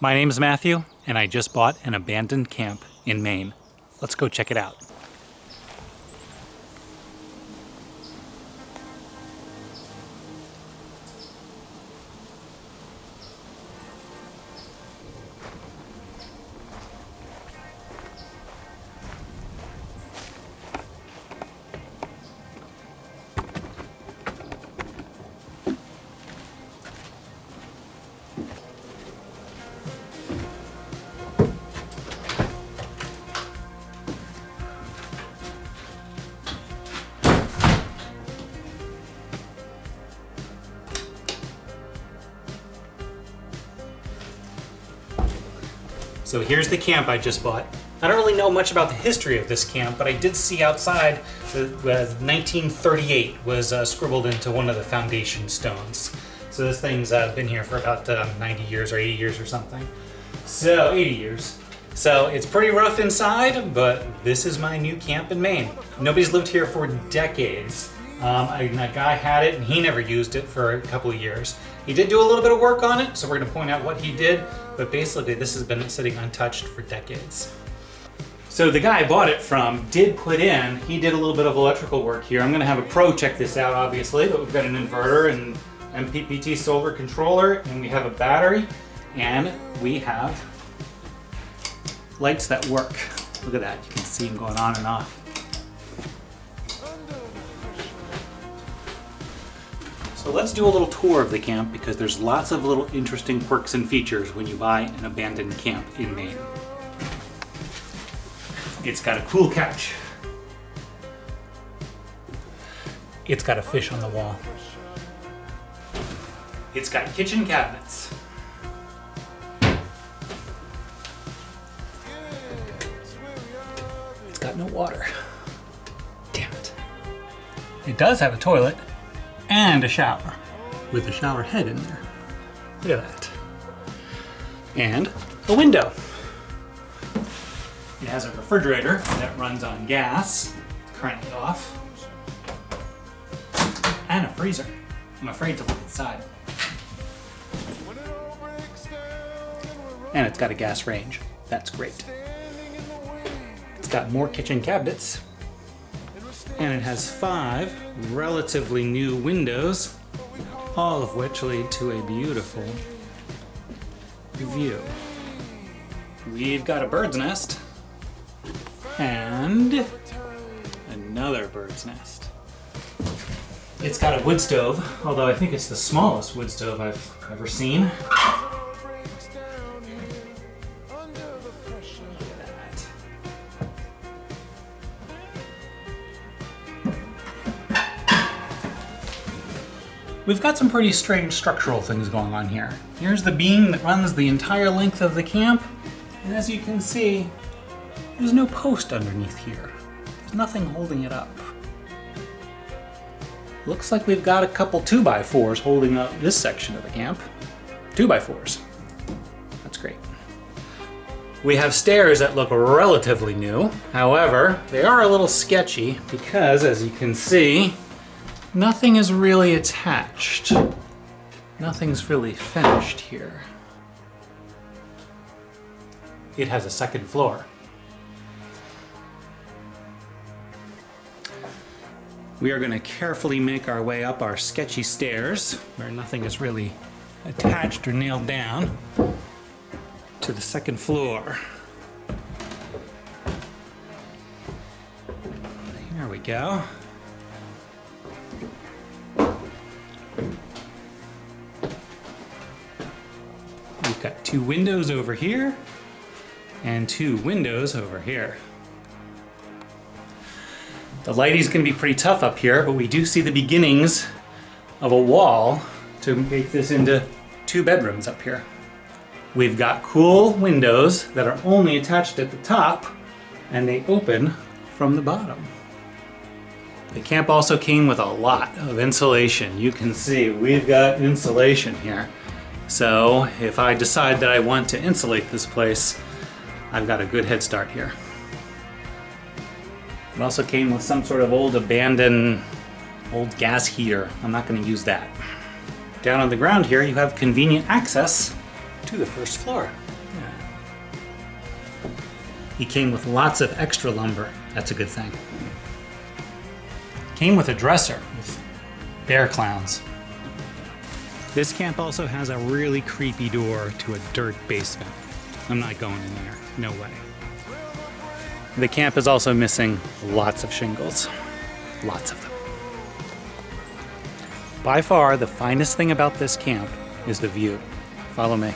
My name's Matthew, and I just bought an abandoned camp in Maine. Let's go check it out. So here's the camp I just bought. I don't really know much about the history of this camp, but I did see outside that 1938 was scribbled into one of the foundation stones. So this thing's been here for about 90 years or 80 years or something. So 80 years. So it's pretty rough inside, but this is my new camp in Maine. Nobody's lived here for decades. A guy had it and he never used it for a couple of years. He did do a little bit of work on it, so we're going to point out what he did, but basically this has been sitting untouched for decades. So the guy I bought it from he did a little bit of electrical work here. I'm going to have a pro check this out, obviously, but we've got an inverter and MPPT solar controller, and we have a battery, and we have lights that work. Look at that, you can see them going on and off. So let's do a little tour of the camp because there's lots of little interesting quirks and features when you buy an abandoned camp in Maine. It's got a cool couch. It's got a fish on the wall. It's got kitchen cabinets. It's got no water. Damn it. It does have a toilet and a shower with a shower head in there. Look at that. And a window. It has a refrigerator that runs on gas, currently off, and a freezer. I'm afraid to look inside. And it's got a gas range. That's great. It's got more kitchen cabinets. And it has 5 relatively new windows, all of which lead to a beautiful view. We've got a bird's nest and another bird's nest. It's got a wood stove, although I think it's the smallest wood stove I've ever seen. We've got some pretty strange structural things going on here. Here's the beam that runs the entire length of the camp, and as you can see, there's no post underneath here. There's nothing holding it up. Looks like we've got a couple 2x4s holding up this section of the camp. 2x4s. That's great. We have stairs that look relatively new. However, they are a little sketchy because, as you can see, nothing is really attached. Nothing's really finished here. It has a second floor. We are going to carefully make our way up our sketchy stairs, where nothing is really attached or nailed down, to the second floor. Here we go. We've got 2 windows over here and 2 windows over here. The lighting's going to be pretty tough up here, but we do see the beginnings of a wall to make this into 2 bedrooms up here. We've got cool windows that are only attached at the top, and they open from the bottom. The camp also came with a lot of insulation. You can see we've got insulation here. So if I decide that I want to insulate this place, I've got a good head start here. It also came with some sort of abandoned gas heater. I'm not going to use that. Down on the ground here, you have convenient access to the first floor. He came with lots of extra lumber. That's a good thing. Came with a dresser with bear clowns. This camp also has a really creepy door to a dirt basement. I'm not going in there. No way. The camp is also missing lots of shingles. Lots of them. By far, the finest thing about this camp is the view. Follow me.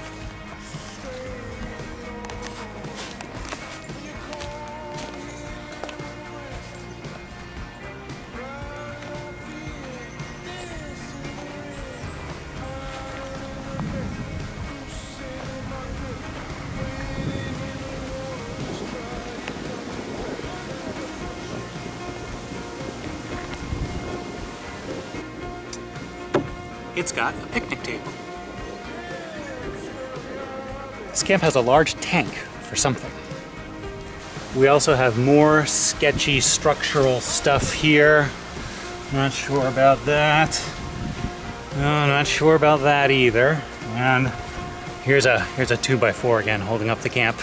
It's got a picnic table. This camp has a large tank for something. We also have more sketchy structural stuff here. Not sure about that. No, not sure about that either. And here's a 2x4 again holding up the camp.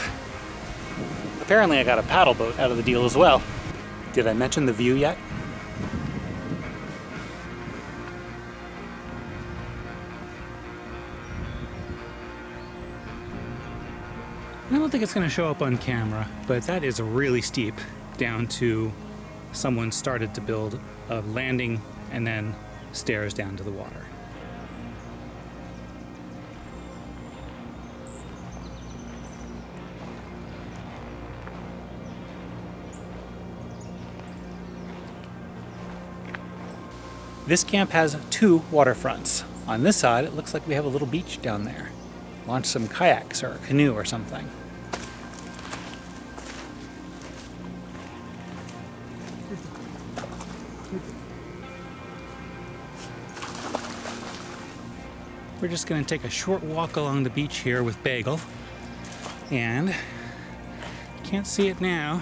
Apparently I got a paddle boat out of the deal as well. Did I mention the view yet? I don't think it's going to show up on camera, but that is really steep down to someone started to build a landing and then stairs down to the water. This camp has 2 waterfronts. On this side, it looks like we have a little beach down there. Launch some kayaks or a canoe or something. We're just going to take a short walk along the beach here with Bagel. And can't see it now,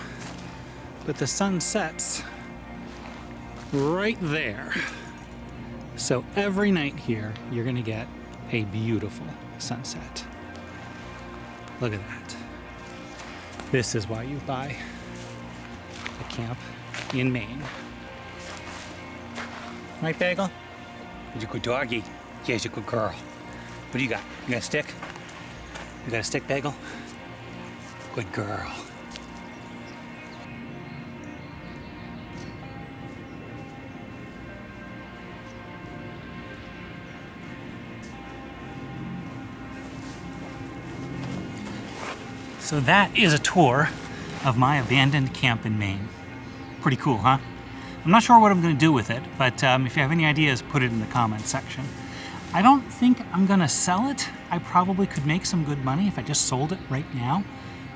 but the sun sets right there. So every night here, you're going to get a beautiful sunset. Look at that. This is why you buy a camp in Maine. Right, Bagel? You're a good doggy. Yes, you're a good girl. What do you got? You got a stick? You got a stick, Bagel? Good girl. So that is a tour of my abandoned camp in Maine. Pretty cool, huh? I'm not sure what I'm going to do with it, but if you have any ideas, put it in the comments section. I don't think I'm going to sell it. I probably could make some good money if I just sold it right now,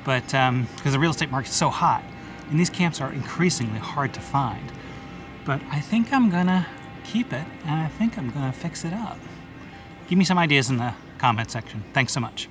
but because the real estate market's so hot, and these camps are increasingly hard to find. But I think I'm going to keep it, and I think I'm going to fix it up. Give me some ideas in the comment section. Thanks so much.